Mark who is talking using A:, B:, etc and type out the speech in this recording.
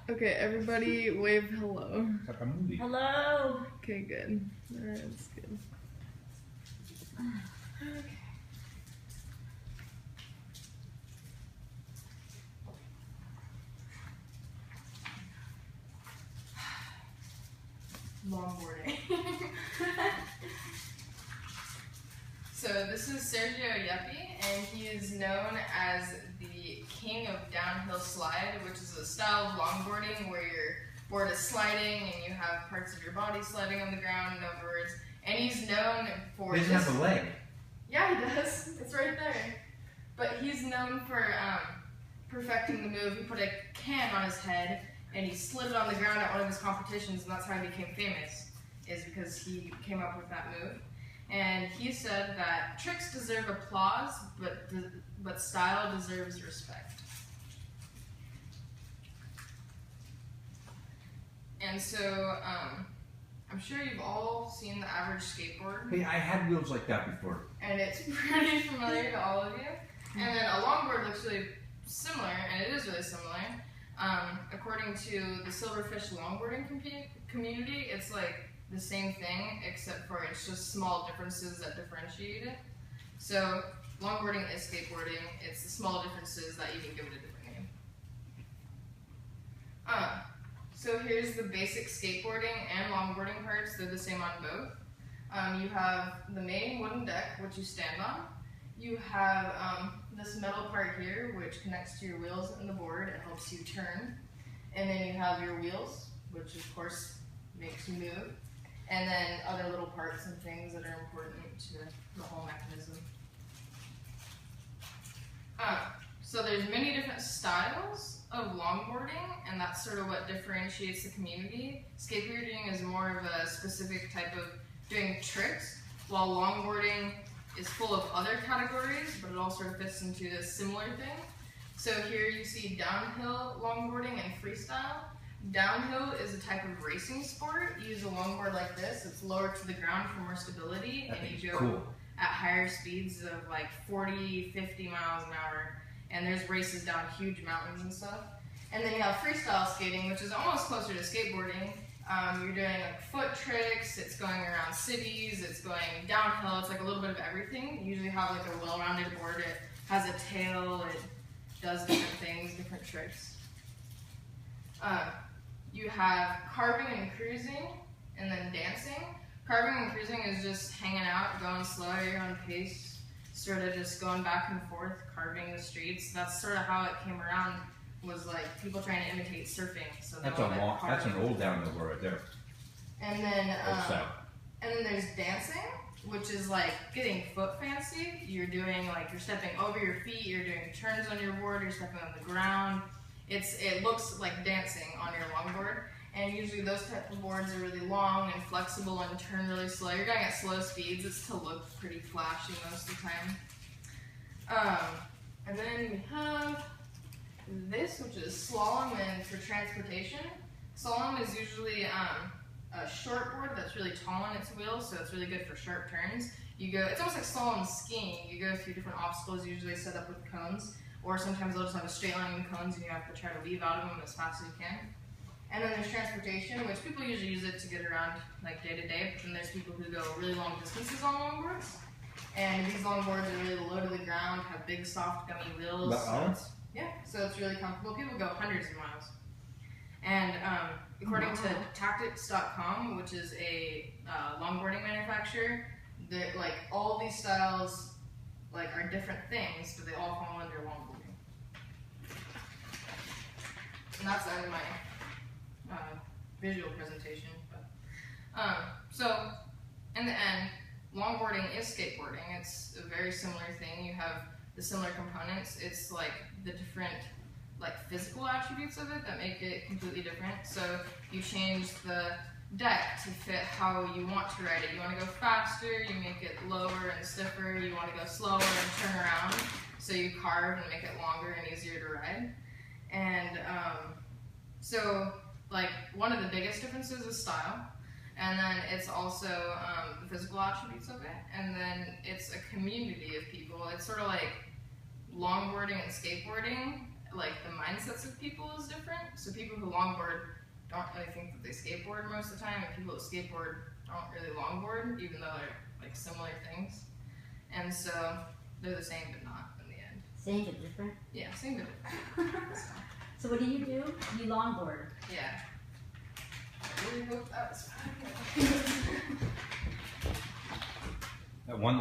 A: Okay, everybody wave hello.
B: It's like a movie.
C: Hello.
A: Okay, good. Alright, that's good. Okay. Longboarding. So this is Sergio Yeppi, and he is known as the king of downhill slide, which is a style of longboarding where your board is sliding and you have parts of your body sliding on the ground and overwards. And he's known for
B: He doesn't have a leg.
A: Yeah, he does. It's right there. But he's known for perfecting the move. He put a can on his head and he slid it on the ground at one of his competitions, and that's how he became famous, is because he came up with that move. And he said that tricks deserve applause, but style deserves respect. And so, I'm sure you've all seen the average skateboard.
B: Hey, I had wheels like that before.
A: And it's pretty familiar to all of you. And then a longboard looks really similar, and it is really similar. According to the Silverfish longboarding community, it's like the same thing, except for it's just small differences that differentiate it. So longboarding is skateboarding. It's the small differences that you can give it a different name. So here's the basic skateboarding and longboarding parts. They're the same on both. You have the main wooden deck, which you stand on. You have this metal part here, which connects to your wheels and the board. It helps you turn. And then you have your wheels, which of course makes you move. And then other little parts and things that are important to the whole mechanism. So there's many different styles of longboarding, and that's sort of what differentiates the community. Skateboarding is more of a specific type of doing tricks, while longboarding is full of other categories, but it all sort of fits into a similar thing. So here you see downhill longboarding and freestyle. Downhill is a type of racing sport. You use a longboard like this. It's lower to the ground for more stability, and you go at higher speeds of like 40, 50 miles an hour. And there's races down huge mountains and stuff. And then you have freestyle skating, which is almost closer to skateboarding. You're doing like foot tricks, it's going around cities, it's going downhill, it's like a little bit of everything. You usually have like a well-rounded board, it has a tail, it does different things, different tricks. You have carving and cruising, and then dancing. Carving and cruising is just hanging out, going slow at your own pace, sort of just going back and forth, carving the streets. That's sort of how it came around, was like people trying to imitate surfing. So
B: that's an old downhill right there.
A: And then there's dancing, which is like getting foot fancy. You're doing like, you're stepping over your feet, you're doing turns on your board, you're stepping on the ground. It looks like dancing on your longboard, and usually those type of boards are really long and flexible and turn really slow. You're going at slow speeds. It's to look pretty flashy most of the time. And then we have this, which is slalom and for transportation. Slalom is usually a short board that's really tall on its wheels, so it's really good for sharp turns. It's almost like slalom skiing. You go through different obstacles, usually set up with cones, or sometimes they'll just have a straight line with cones and you have to try to weave out of them as fast as you can. And then there's transportation, which people usually use it to get around like day to day, but then there's people who go really long distances on longboards. And these longboards are really low to the ground, have big soft gummy wheels. So it's really comfortable. People go hundreds of miles. And according to Tactics.com, which is a longboarding manufacturer, like all these styles are different things, but they all fall under longboarding. And that's the end of my visual presentation. But, so in the end, longboarding is skateboarding. It's a very similar thing. You have the similar components. It's like the different physical attributes of it that make it completely different. So you change the deck to fit how you want to ride it. You want to go faster, you make it lower and stiffer. You want to go slower and turn around. So you carve and make it longer and easier to ride. And so one of the biggest differences is style. And then it's also the physical attributes of it. And then it's a community of people. It's sort of like longboarding and skateboarding. like the mindsets of people is different. So people who longboard don't really think that they skateboard most of the time, and people who skateboard don't really longboard, even though they're like similar things. And so they're the same but not in the end.
C: Same but different?
A: Yeah, same but different.
C: So what do? You longboard.
A: Yeah. I really hope that was fine.
B: That one